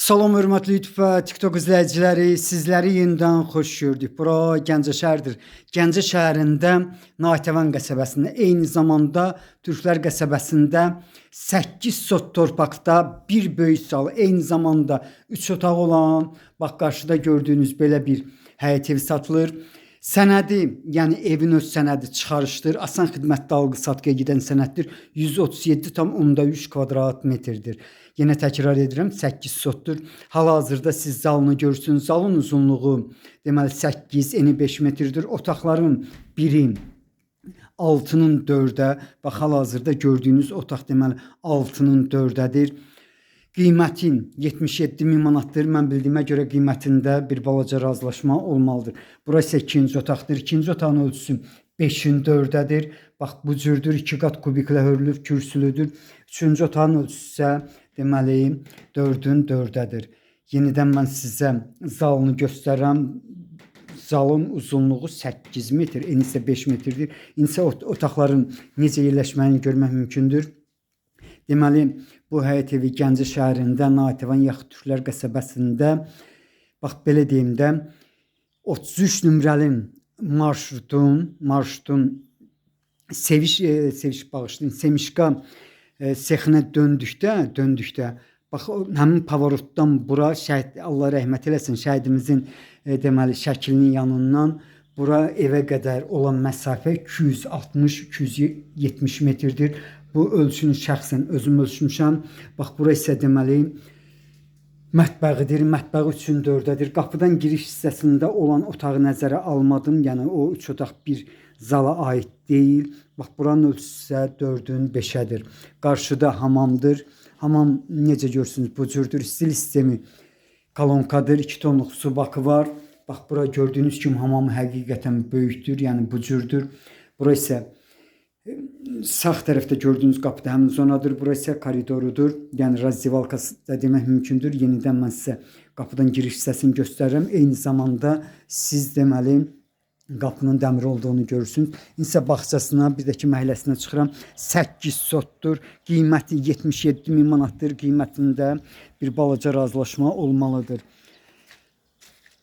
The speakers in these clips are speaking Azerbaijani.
Salam hörmətli YouTube və TikTok izləyiciləri, sizləri yenidən xoş gördük. Bura Gəncə şəhərdir. Gəncə şəhərində Natəvan qəsəbəsində, eyni zamanda Türklər qəsəbəsində 8 sot torpaqda bir böyük zal, eyni zamanda 3 otaq olan, bax qarşıda gördüyünüz belə bir həyət evi satılır. Sənədi, yəni evin öz sənədi çıxarışdır. Asan xidmətdə alqı-satqıya gedən sənəddir. 137,3 kvadrat metrdir. Yenə təkrar edirəm, 8 sotdur. Hal-hazırda siz zalını görürsünüz. Zalın uzunluğu deməli 8, eni 5 metrdir. Otaqların biri 6'nın 4'ə, bax hal-hazırda gördüyünüz otaq deməli 6'nın 4'ədir. Qiymətin 77.000 manatdır. Mən bildiyimə görə qiymətində bir balaca razılaşma olmalıdır. Burası ikinci otaqdır. İkinci otağın ölçüsü 5'in 4'ədir. Bax bu cürdür. 2 qat kubiklə hörülüb, kürsülüdür. Üçüncü otağın ölçüsü isə deməli 4'ün 4'ədir. Yenidən mən sizə zalını göstərirəm. Zalın uzunluğu 8 metr, eni isə 5 metrdir. İndi isə otaqların necə yerləşməyini görmək mümkündür. Deməli, bu həyət evi Gəncə şəhərində, Natəvan yaxud Türklər qəsəbəsində, bax belə deyim də, 33 nömrəli marşrutun Semişka sexinə döndükdə, bax həmin pavorotdan bura şəhid, Allah rəhmət eləsin, şəhidimizin deməli şəklinin yanından bura evə qədər olan məsafə 260-270 metrdir. Bu ölçünü şəxsən özüm ölçmüşəm. Bax bura isə deməli mətbəğidir. Mətbəği 3'ün 4'ədir. Qapıdan giriş hissəsində olan otağı nəzərə almadım. Yəni o 3 otaq bir zala aid deyil. Bax buranın ölçüsü isə 4'ün 5'ədir. Qarşıda hamamdır. Hamam necə görürsünüz bu cürdür. Stil sistemi kolonkadır. 2 tonluq su bakı var. Bax bura gördüyünüz kimi hamam həqiqətən böyükdür. Yəni bu cürdür. Bura isə sağ tərəfdə gördüyünüz qapıda həmin zonadır. Burası isə koridorudur. Yəni razdivalkası da demək mümkündür. Yenidən mən sizə qapıdan giriş hissəsini göstərirəm. Eyni zamanda siz deməli qapının dəmir olduğunu görürsünüz. İndi isə bağçasına, bir də ki məhəlləsinə çıxıram. 8 sotdur. Qiyməti 77.000 manatdır. Qiymətində bir balaca razılaşma olmalıdır.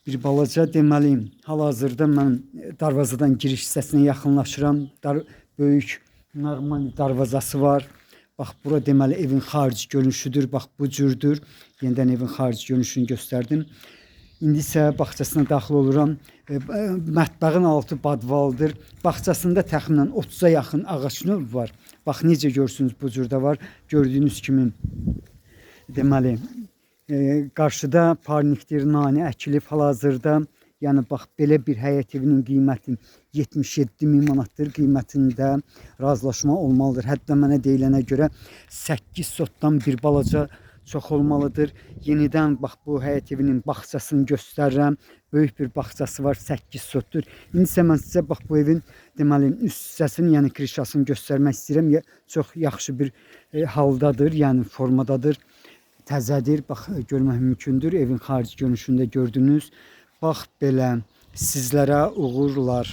Bir balaca deməli, hal-hazırda mən darvazadan giriş hissəsinə yaxınlaşıram. Böyük normal darvazası var. Bax bura deməli evin xarici görünüşüdür. Bax bu cürdür. Yenidən evin xarici görünüşünü göstərdim. İndi isə bağçasına daxil oluram. Mətbəğin altı badvaldır. Bağçasında təxminən 30'a yaxın ağac növ var. Bax necə görürsünüz bu cürdə var. Gördüyünüz kimi deməli qarşıda parnikdir, nane əkilib hal-hazırda. Yəni bax belə bir həyət evinin qiyməti 77.000 manatdır. Qiymətində razılaşma olmalıdır. Hətta mənə deyilənə görə 8 sotdan bir balaca çox olmalıdır. Yenidən bax bu həyət evinin bağçasını göstərirəm. Böyük bir bağçası var, 8 sotdur. İndi isə mən sizə bax bu evin deməli üst hissəsini, yəni krişasını göstərmək istəyirəm. Çox yaxşı bir haldadır, yəni formadadır. Təzədir, bax görmək mümkündür. Evin xarici görünüşündə gördünüz. Bax belə sizlərə uğurlar.